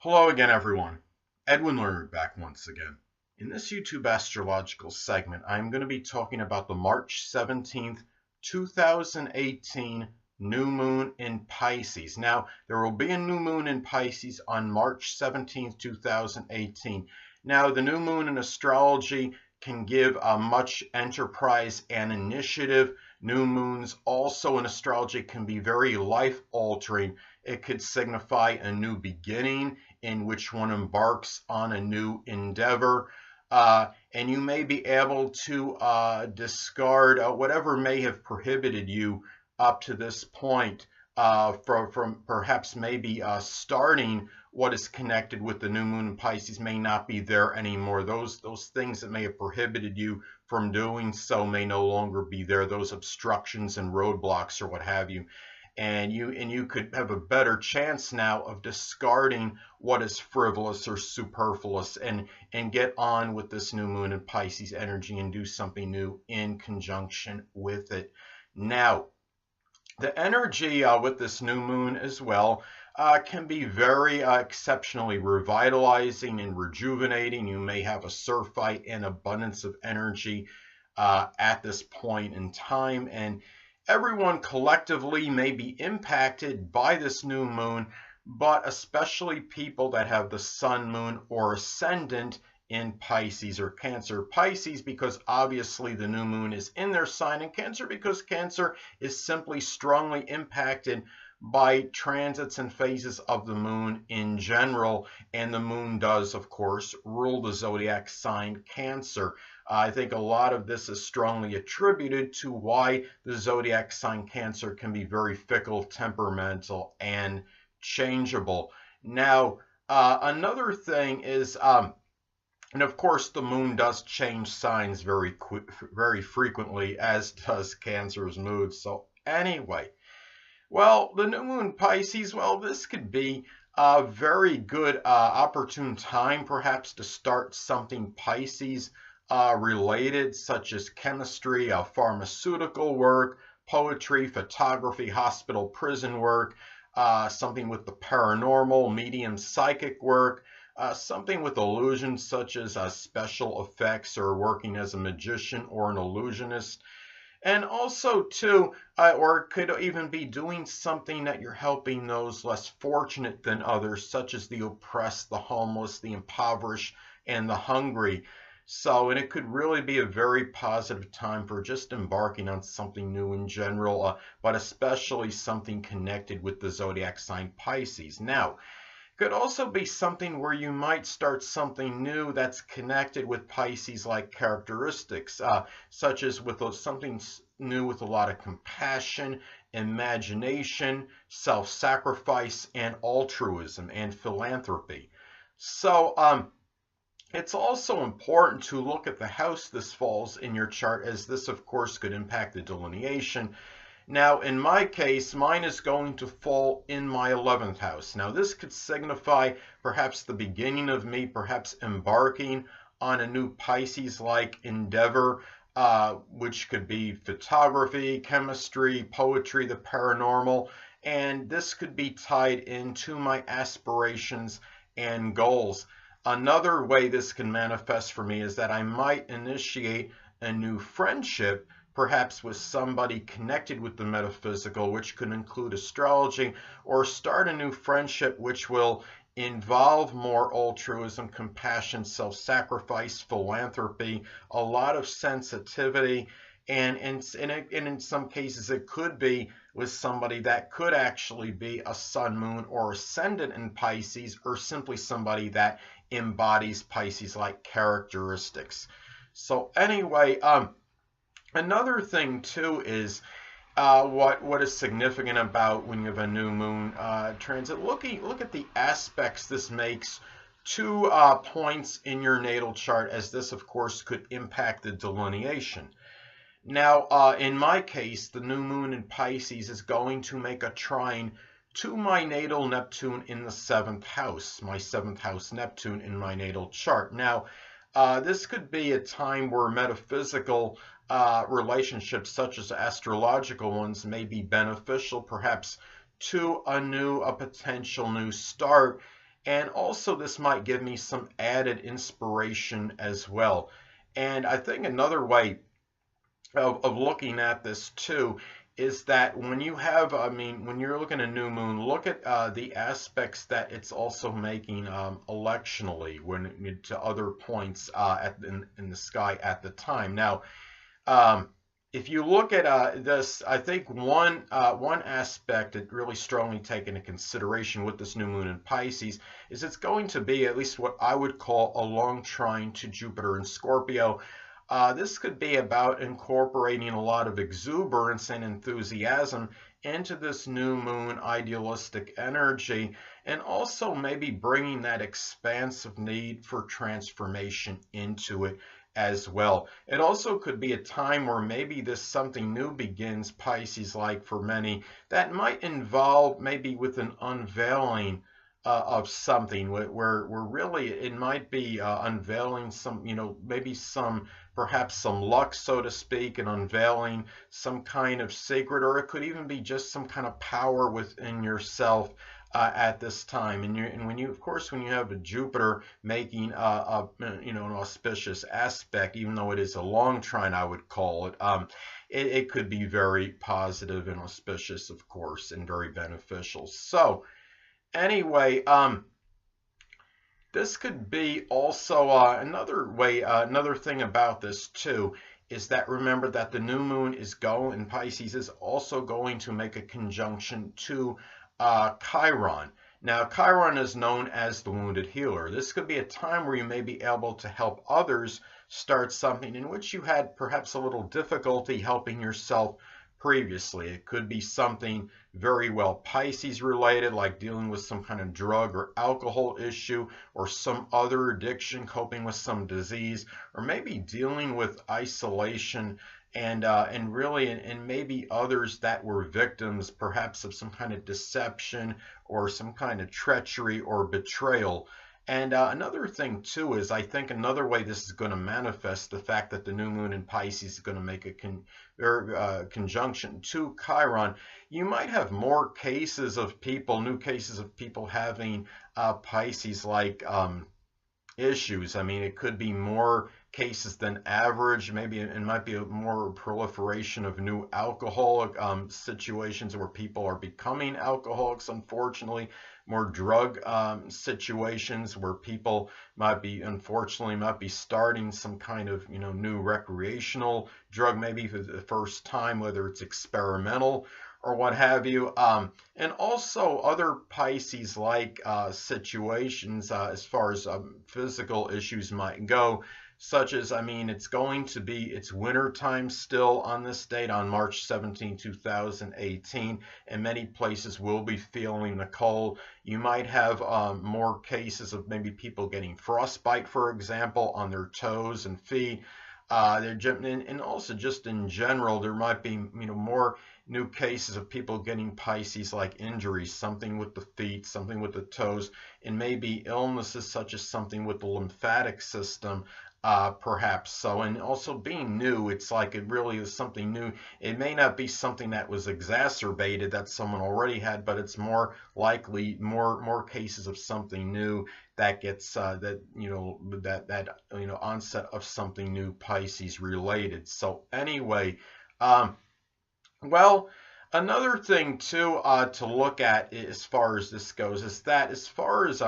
Hello again, everyone. Edwin Learnard back once again. In this YouTube astrological segment, I'm going to be talking about the March 17th, 2018 new moon in Pisces. Now, there will be a new moon in Pisces on March 17th, 2018. Now, the new moon in astrology can give much enterprise and initiative. New moons also in astrology can be very life-altering. It could signify a new beginning in which one embarks on a new endeavor. And you may be able to discard whatever may have prohibited you up to this point from perhaps maybe starting what is connected with the new moon in Pisces may not be there anymore. Those things that may have prohibited you from doing so may no longer be there. Those obstructions and roadblocks or what have you. And you could have a better chance now of discarding what is frivolous or superfluous and get on with this new moon in Pisces energy and do something new in conjunction with it. Now, the energy with this new moon as well can be very exceptionally revitalizing and rejuvenating. You may have a surfeit and abundance of energy at this point in time, and everyone collectively may be impacted by this new moon, but especially people that have the sun, moon, or ascendant in Pisces or Cancer. Pisces because obviously the new moon is in their sign, and Cancer because Cancer is simply strongly impacted by transits and phases of the moon in general, and the moon does, of course, rule the zodiac sign Cancer. I think a lot of this is strongly attributed to why the zodiac sign Cancer can be very fickle, temperamental, and changeable. Now, another thing is, and of course, the moon does change signs very frequently, as does Cancer's mood. So anyway, well, the new moon Pisces, well, this could be a very good opportune time perhaps to start something Pisces related, such as chemistry, pharmaceutical work, poetry, photography, hospital, prison work, something with the paranormal, medium, psychic work, something with illusions such as special effects or working as a magician or an illusionist. And also, too, or it could even be doing something that you're helping those less fortunate than others, such as the oppressed, the homeless, the impoverished, and the hungry. So, and it could really be a very positive time for just embarking on something new in general, but especially something connected with the zodiac sign Pisces. Now, could also be something where you might start something new that's connected with Pisces-like characteristics, such as with something new with a lot of compassion, imagination, self-sacrifice, and altruism and philanthropy. So, it's also important to look at the house this falls in your chart, as this, of course, could impact the delineation. Now, in my case, mine is going to fall in my 11th house. Now, this could signify perhaps the beginning of me perhaps embarking on a new Pisces-like endeavor, which could be photography, chemistry, poetry, the paranormal, and this could be tied into my aspirations and goals. Another way this can manifest for me is that I might initiate a new friendship, perhaps with somebody connected with the metaphysical, which could include astrology, or start a new friendship which will involve more altruism, compassion, self-sacrifice, philanthropy, a lot of sensitivity, and in some cases it could be with somebody that could actually be a sun, moon, or ascendant in Pisces, or simply somebody that embodies Pisces-like characteristics. So anyway, another thing too is what is significant about when you have a new moon transit. Look at the aspects this makes to points in your natal chart, as this, of course, could impact the delineation. Now, in my case, the new moon in Pisces is going to make a trine to my natal Neptune in the 7th house, my 7th house Neptune in my natal chart. Now, this could be a time where metaphysical relationships, such as astrological ones, may be beneficial, perhaps to a potential new start. And also this might give me some added inspiration as well. And I think another way of looking at this too is that when you have, I mean, when you're looking at new moon, look at the aspects that it's also making electionally when to other points in the sky at the time. Now, um, if you look at this, I think one aspect that really strongly take into consideration with this new moon in Pisces is it's going to be at least what I would call a long trine to Jupiter in Scorpio. This could be about incorporating a lot of exuberance and enthusiasm into this new moon idealistic energy, and also maybe bringing that expansive need for transformation into it as well. It also could be a time where maybe this something new begins, Pisces, like for many, that might involve maybe with an unveiling of something where really it might be unveiling some, maybe some, perhaps some luck, so to speak, and unveiling some kind of secret, or it could even be just some kind of power within yourself at this time. And when you, of course, when you have a Jupiter making an auspicious aspect, even though it is a long trine, I would call it, it could be very positive and auspicious, of course, and very beneficial. So anyway, this could be also another way, another thing about this too, is that remember that the new moon is going, in Pisces is also going to make a conjunction to Chiron. Now, Chiron is known as the wounded healer. This could be a time where you may be able to help others start something in which you had perhaps a little difficulty helping yourself previously. It could be something very well Pisces related, like dealing with some kind of drug or alcohol issue, or some other addiction, coping with some disease, or maybe dealing with isolation and really and maybe others that were victims perhaps of some kind of deception or some kind of treachery or betrayal. And another thing too is I think another way this is going to manifest the fact that the new moon in Pisces is going to make a conjunction to Chiron. You might have more cases of people, new cases of people having Pisces-like issues. I mean, it could be more cases than average. Maybe it might be a more proliferation of new alcoholic situations where people are becoming alcoholics, unfortunately. More drug situations where people might be, unfortunately, might be starting some kind of, new recreational drug, maybe for the first time, whether it's experimental or what have you, and also other Pisces-like situations as far as physical issues might go, such as, I mean, it's winter time still on this date, on March 17, 2018, and many places will be feeling the cold. You might have more cases of maybe people getting frostbite, for example, on their toes and feet. And also just in general, there might be, more new cases of people getting Pisces-like injuries, something with the feet, something with the toes, and maybe illnesses such as something with the lymphatic system, perhaps so. And also being new, it's like it really is something new. It may not be something that was exacerbated that someone already had, but it's more likely more cases of something new that gets onset of something new Pisces related. So anyway, well, another thing too to look at as far as this goes is that as far as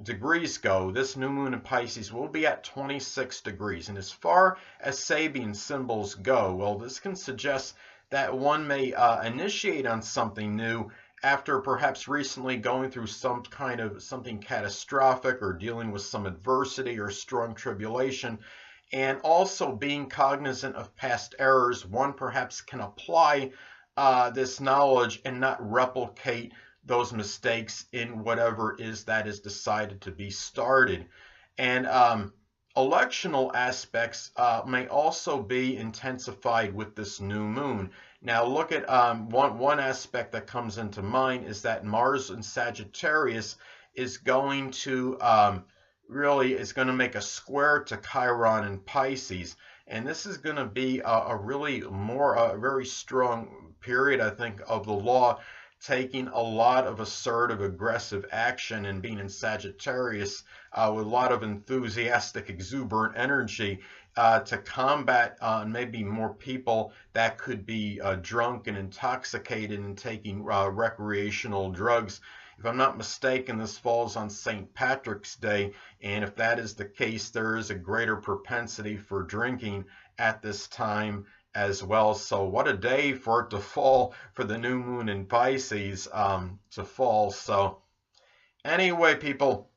degrees go, this new moon in Pisces will be at 26 degrees. And as far as Sabian symbols go, well, this can suggest that one may initiate on something new after perhaps recently going through some kind of something catastrophic or dealing with some adversity or strong tribulation. And also being cognizant of past errors, one perhaps can apply this knowledge and not replicate those mistakes in whatever it is that is decided to be started. And electional aspects may also be intensified with this new moon. Now look at one aspect that comes into mind is that Mars in Sagittarius is going to make a square to Chiron in Pisces. And this is going to be a very strong period, I think, of the law taking a lot of assertive, aggressive action and being in Sagittarius with a lot of enthusiastic, exuberant energy to combat maybe more people that could be drunk and intoxicated and taking recreational drugs. If I'm not mistaken, this falls on St. Patrick's Day, and if that is the case, there is a greater propensity for drinking at this time as well. So what a day for it to fall, for the new moon in Pisces to fall. So anyway, people,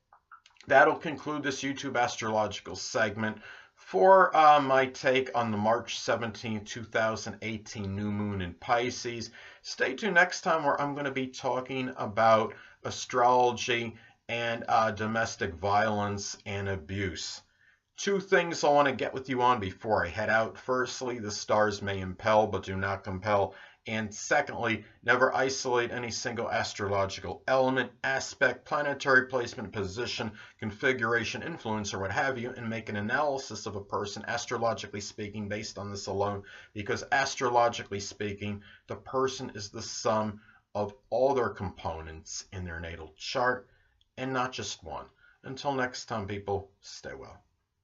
that'll conclude this YouTube astrological segment for my take on the March 17, 2018 new moon in Pisces. Stay tuned next time, where I'm going to be talking about astrology and domestic violence and abuse. Two things I want to get with you on before I head out. Firstly, the stars may impel but do not compel. And secondly, never isolate any single astrological element, aspect, planetary placement, position, configuration, influence, or what have you, and make an analysis of a person, astrologically speaking, based on this alone, because astrologically speaking, the person is the sum of all their components in their natal chart, and not just one. Until next time, people, stay well.